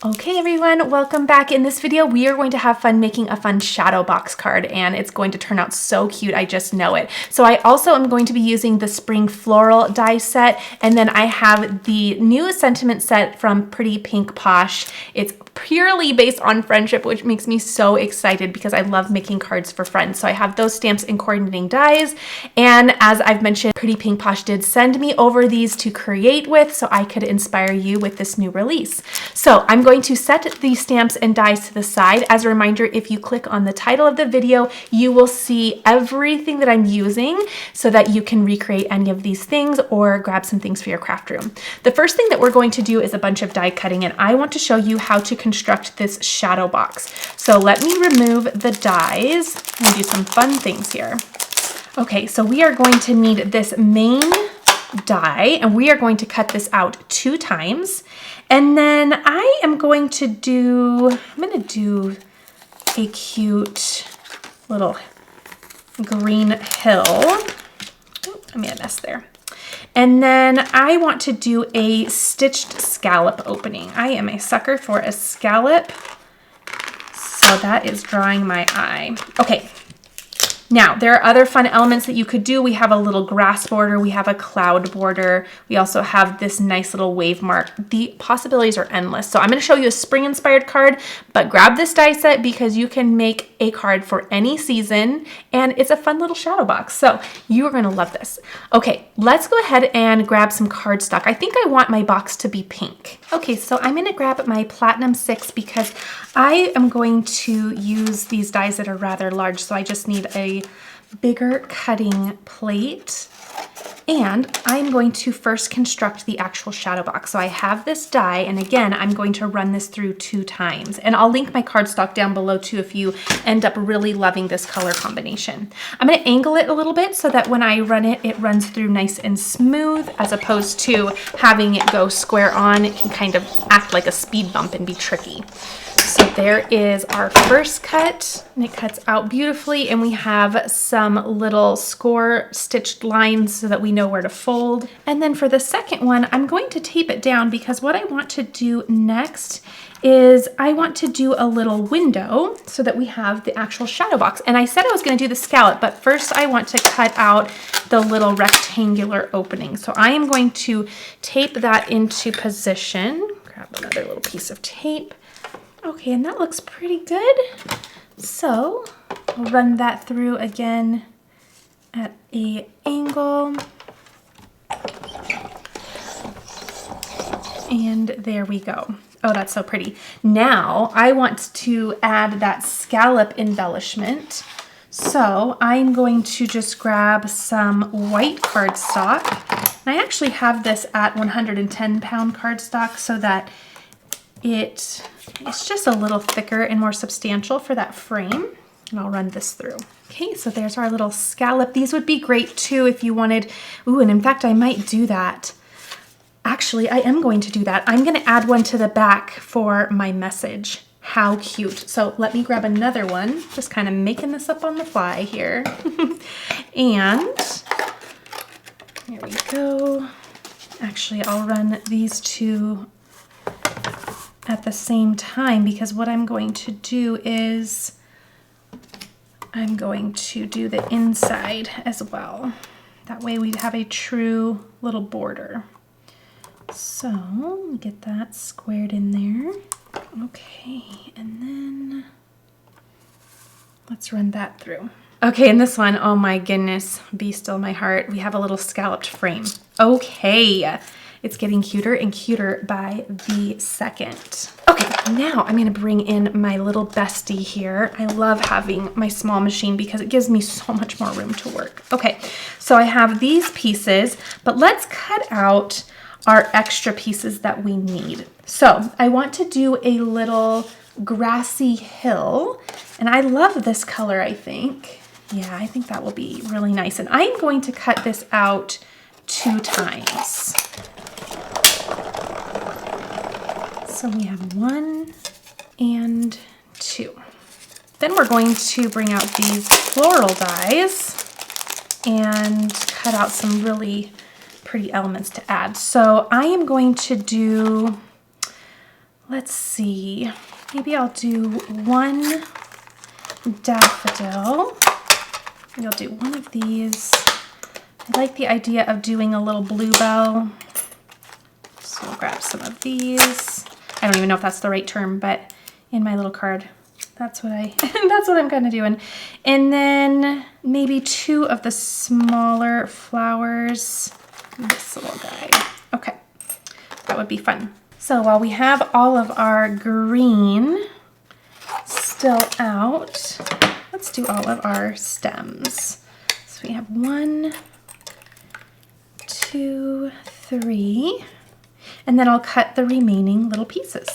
Okay everyone, welcome back. In this video, we are going to have fun making a fun shadow box card and it's going to turn out so cute, I just know it. So I also am going to be using the spring floral die set, and then I have the new sentiment set from Pretty Pink Posh. It's purely based on friendship, which makes me so excited because I love making cards for friends. So I have those stamps and coordinating dies. And as I've mentioned, Pretty Pink Posh did send me over these to create with so I could inspire you with this new release. So I'm going to set these stamps and dies to the side. As a reminder, if you click on the title of the video, you will see everything that I'm using so that you can recreate any of these things or grab some things for your craft room. The first thing that we're going to do is a bunch of die cutting, and I want to show you how to construct this shadow box. So let me remove the dies and do some fun things here. Okay, so we are going to need this main die and we are going to cut this out 2 times. And then I am going to do, I'm going to do a cute little green hill. Oh, I made a mess there. And then I want to do a stitched scallop opening. I am a sucker for a scallop, so that is drawing my eye. Okay. Now, there are other fun elements that you could do. We have a little grass border. We have a cloud border. We also have this nice little wave mark. The possibilities are endless. So I'm going to show you a spring-inspired card, but grab this die set because you can make a card for any season, and it's a fun little shadow box. So you are going to love this. Okay, let's go ahead and grab some cardstock. I think I want my box to be pink. Okay, so I'm going to grab my Platinum 6 because I am going to use these dies that are rather large, so I just need a bigger cutting plate. And I'm going to first construct the actual shadow box. So I have this die, and again, I'm going to run this through 2 times. And I'll link my cardstock down below too if you end up really loving this color combination. I'm going to angle it a little bit so that when I run it, it runs through nice and smooth, as opposed to having it go square on. It can kind of act like a speed bump and be tricky. So there is our first cut, and it cuts out beautifully, and we have some little score stitched lines so that we know where to fold. And then for the second one, I'm going to tape it down because what I want to do next is I want to do a little window so that we have the actual shadow box. And I said I was going to do the scallop, but first I want to cut out the little rectangular opening. So I am going to tape that into position. Grab another little piece of tape. Okay, and that looks pretty good. So I'll run that through again at an angle. And there we go. Oh, that's so pretty. Now I want to add that scallop embellishment. So I'm going to just grab some white cardstock. And I actually have this at 110-pound cardstock so that it's just a little thicker and more substantial for that frame. And I'll run this through. Okay, so there's our little scallop. These would be great too if you wanted, ooh, and in fact, I might do that. Actually, I am going to do that. I'm going to add one to the back for my message. How cute. So let me grab another one. Just kind of making this up on the fly here. And there we go. Actually, I'll run these 2 at the same time because what I'm going to do is I'm going to do the inside as well. That way we have a true little border. So get that squared in there. Okay, and then let's run that through. Okay, and this one, oh my goodness, be still my heart. We have a little scalloped frame. Okay. It's getting cuter and cuter by the second. Okay, now I'm gonna bring in my little bestie here. I love having my small machine because it gives me so much more room to work. Okay, so I have these pieces, but let's cut out our extra pieces that we need. So I want to do a little grassy hill, and I love this color, I think. Yeah, I think that will be really nice. And I'm going to cut this out 2 times. So we have 1 and 2. Then we're going to bring out these floral dies and cut out some really pretty elements to add. So I am going to do let's see, maybe I'll do one daffodil. Maybe I'll do one of these. I like the idea of doing a little bluebell. So I'll grab some of these. I don't even know if that's the right term, but in my little card, that's what I'm kind of doing. And then maybe two of the smaller flowers. This little guy. Okay, that would be fun. So while we have all of our green still out, let's do all of our stems. So we have 1, 2, 3, and then I'll cut the remaining little pieces.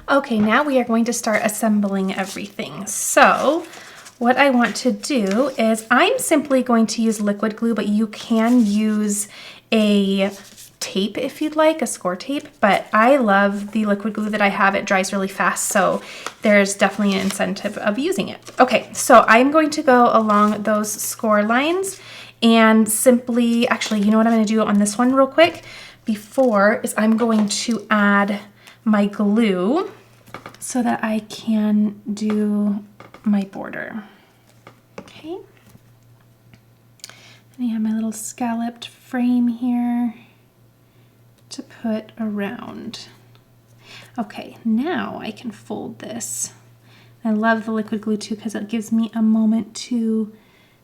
Okay, now we are going to start assembling everything. So what I want to do is I'm simply going to use liquid glue, but you can use a tape if you'd like, a score tape, but I love the liquid glue that I have. It dries really fast, so there's definitely an incentive of using it. Okay, so I'm going to go along those score lines and simply, actually, you know what I'm going to do on this one real quick before is I'm going to add my glue so that I can do my border. Okay. And I have my little scalloped frame here to put around. Okay, now I can fold this. I love the liquid glue too because it gives me a moment to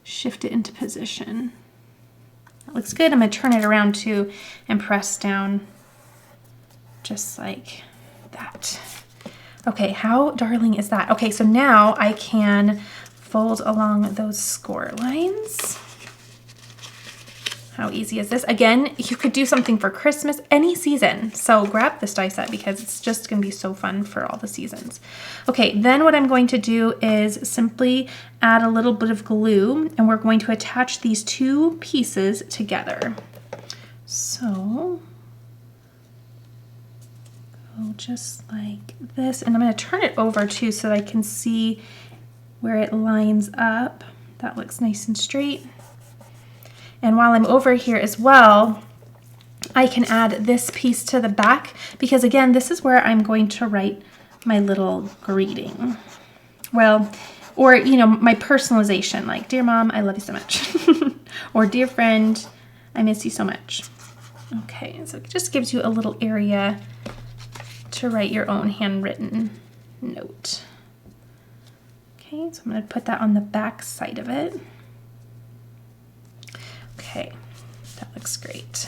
shift it into position. That looks good. I'm going to turn it around too and press down just like that. Okay, how darling is that? Okay, so now I can fold along those score lines. How easy is this? Again, you could do something for Christmas, any season. So grab this die set because it's just gonna be so fun for all the seasons. Okay, then what I'm going to do is simply add a little bit of glue and we're going to attach these two pieces together. So just like this, and I'm going to turn it over too so that I can see where it lines up. That looks nice and straight. And while I'm over here as well, I can add this piece to the back because again, this is where I'm going to write my little greeting. Well, or you know, my personalization, like, dear mom, I love you so much. Or dear friend, I miss you so much. Okay, so it just gives you a little area to write your own handwritten note. Okay, so I'm going to put that on the back side of it. Okay, that looks great.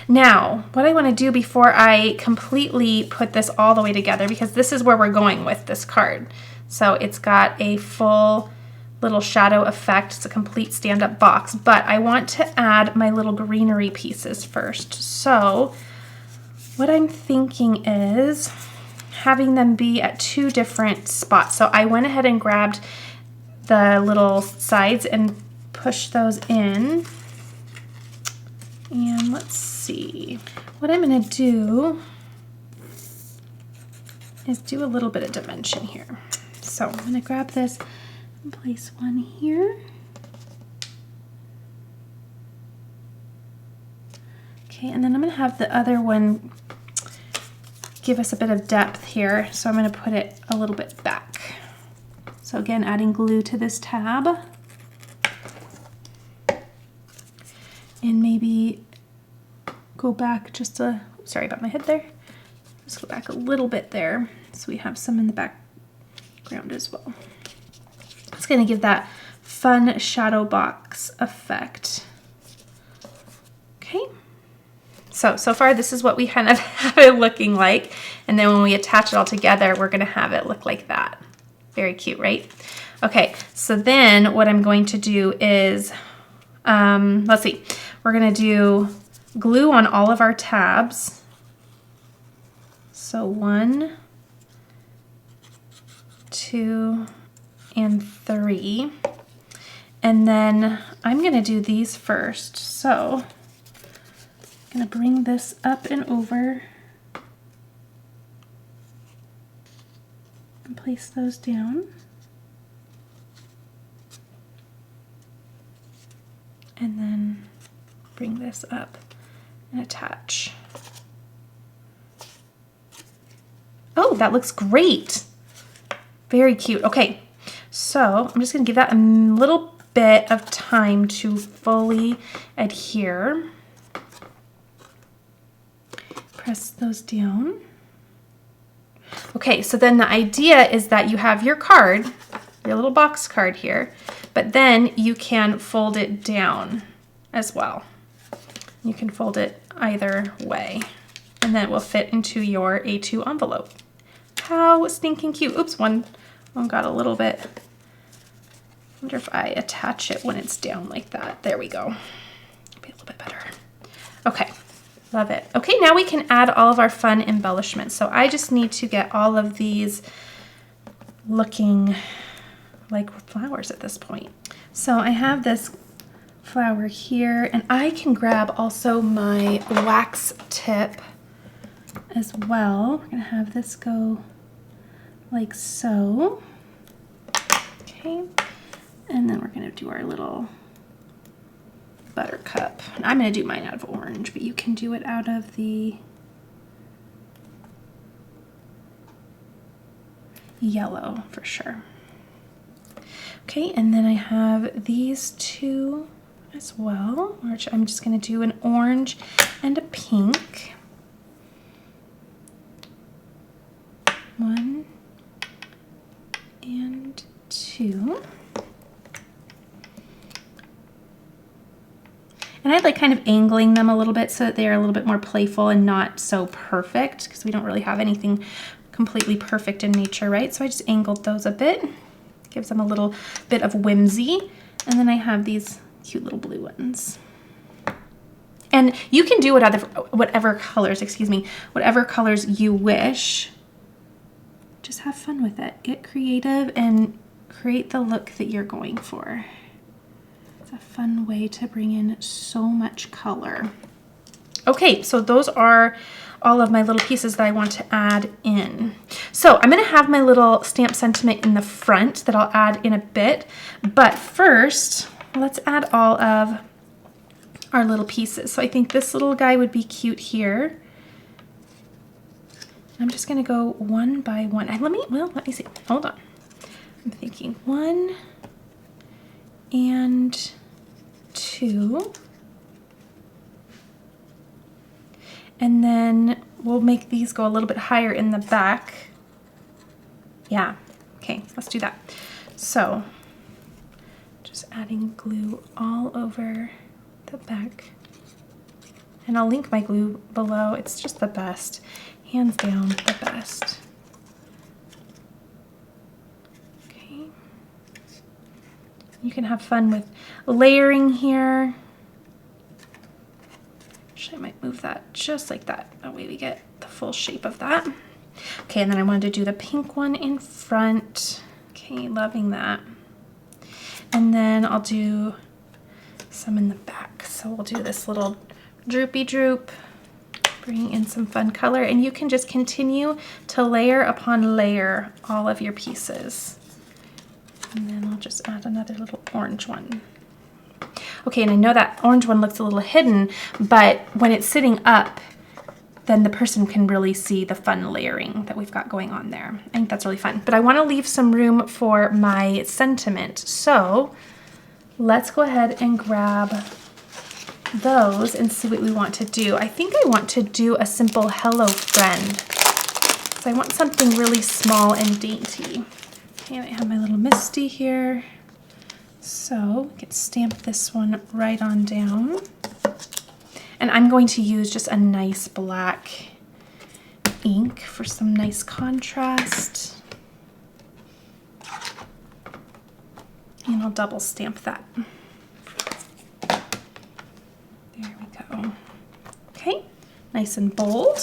Now, what I want to do before I completely put this all the way together, because this is where we're going with this card. So it's got a full little shadow effect. It's a complete stand-up box, but I want to add my little greenery pieces first. So what I'm thinking is having them be at two different spots. So I went ahead and grabbed the little sides and pushed those in. And let's see. What I'm going to do is do a little bit of dimension here. So I'm going to grab this and place one here. Okay, and then I'm going to have the other one give us a bit of depth here, so I'm going to put it a little bit back. So again, adding glue to this tab. And maybe go back just a, sorry about my head there. Just go back a little bit there so we have some in the background as well. It's going to give that fun shadow box effect. Okay. So far this is what we kind of have it looking like. And then when we attach it all together, we're gonna have it look like that. Very cute, right? Okay, so then what I'm going to do is, let's see, we're gonna do glue on all of our tabs. So 1, 2, and 3. And then I'm gonna do these first. So I'm gonna bring this up and over and place those down. And then bring this up and attach. Oh, that looks great. Very cute. Okay, so I'm just gonna give that a little bit of time to fully adhere. Press those down. Okay, so then the idea is that you have your card, your little box card here, but then you can fold it down as well. You can fold it either way, and then it will fit into your A2 envelope. How stinking cute. Oops, one got a little bit. I wonder if I attach it when it's down like that. There we go. Be a little bit better. Okay, love it. Okay, now we can add all of our fun embellishments. So I just need to get all of these looking like flowers at this point. So I have this flower here, and I can grab also my wax tip as well. We're gonna have this go like so. Okay, and then we're gonna do our little buttercup. And I'm gonna do mine out of orange, but you can do it out of the yellow for sure. Okay, and then I have these two as well, which I'm just gonna do an orange and a pink. 1 and 2. And I like kind of angling them a little bit so that they are a little bit more playful and not so perfect, because we don't really have anything completely perfect in nature, right? So I just angled those a bit. Gives them a little bit of whimsy. And then I have these cute little blue ones. And you can do whatever colors, whatever colors you wish. Just have fun with it. Get creative and create the look that you're going for. It's a fun way to bring in so much color. Okay, so those are all of my little pieces that I want to add in. So I'm gonna have my little stamp sentiment in the front that I'll add in a bit, but first, let's add all of our little pieces. So I think this little guy would be cute here. I'm just gonna go one by one. Let me see, hold on. I'm thinking 1 and 2. And then we'll make these go a little bit higher in the back. Yeah, okay, let's do that. So, just adding glue all over the back. And I'll link my glue below. It's just the best. Hands down, the best. Okay. You can have fun with layering here. Actually, I might move that just like that. That way we get the full shape of that. Okay, and then I wanted to do the pink one in front. Okay, loving that. And then I'll do some in the back. So we'll do this little droopy droop, bring in some fun color, and you can just continue to layer upon layer all of your pieces. And then I'll just add another little orange one. Okay, and I know that orange one looks a little hidden, but when it's sitting up, then the person can really see the fun layering that we've got going on there. I think that's really fun. But I want to leave some room for my sentiment. So let's go ahead and grab those and see what we want to do. I think I want to do a simple hello friend. So I want something really small and dainty. Okay, I have my little Misty here. So we can stamp this one right on down. And I'm going to use just a nice black ink for some nice contrast. And I'll double stamp that. There we go. Okay, nice and bold.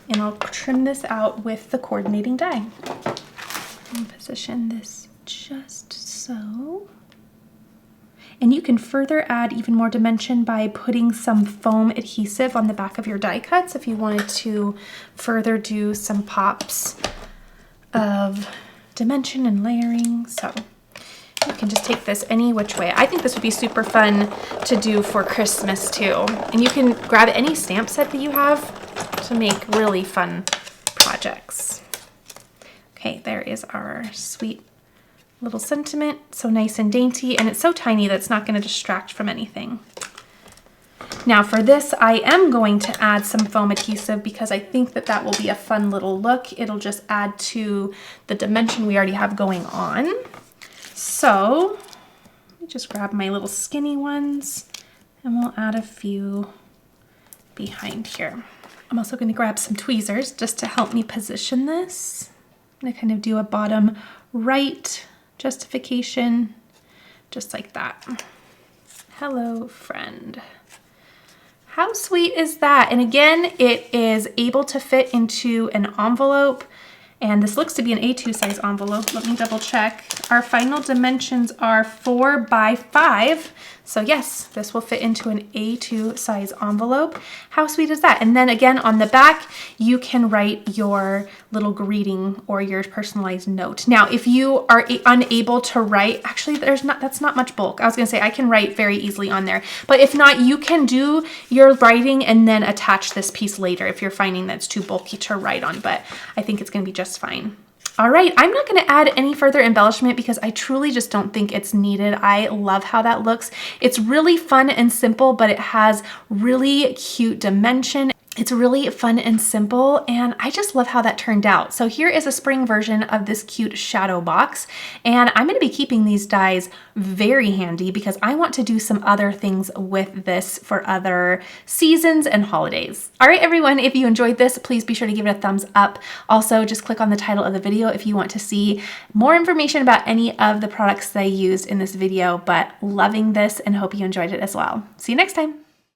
And I'll trim this out with the coordinating die. And position this just so. And you can further add even more dimension by putting some foam adhesive on the back of your die cuts if you wanted to further do some pops of dimension and layering. So you can just take this any which way. I think this would be super fun to do for Christmas too. And you can grab any stamp set that you have to make really fun projects. Okay, there is our sweet little sentiment, so nice and dainty, and it's so tiny that it's not going to distract from anything. Now for this, I am going to add some foam adhesive because I think that that will be a fun little look. It'll just add to the dimension we already have going on. So let me just grab my little skinny ones and we'll add a few behind here. I'm also going to grab some tweezers just to help me position this. I'm going to kind of do a bottom right justification, just like that. Hello, friend. How sweet is that? And again, it is able to fit into an envelope, and this looks to be an A2 size envelope. Let me double check. Our final dimensions are 4 by 5. So yes, this will fit into an A2 size envelope. How sweet is that? And then again, on the back, you can write your little greeting or your personalized note. Now, if you are unable to write, actually that's not much bulk. I was gonna say I can write very easily on there, but if not, you can do your writing and then attach this piece later if you're finding that it's too bulky to write on, but I think it's gonna be just fine. All right, I'm not gonna add any further embellishment because I truly just don't think it's needed. I love how that looks. It's really fun and simple, but it has really cute dimension. It's really fun and simple, and I just love how that turned out. So here is a spring version of this cute shadow box, and I'm gonna be keeping these dies very handy because I want to do some other things with this for other seasons and holidays. All right, everyone, if you enjoyed this, please be sure to give it a thumbs up. Also, just click on the title of the video if you want to see more information about any of the products that I used in this video, but loving this and hope you enjoyed it as well. See you next time.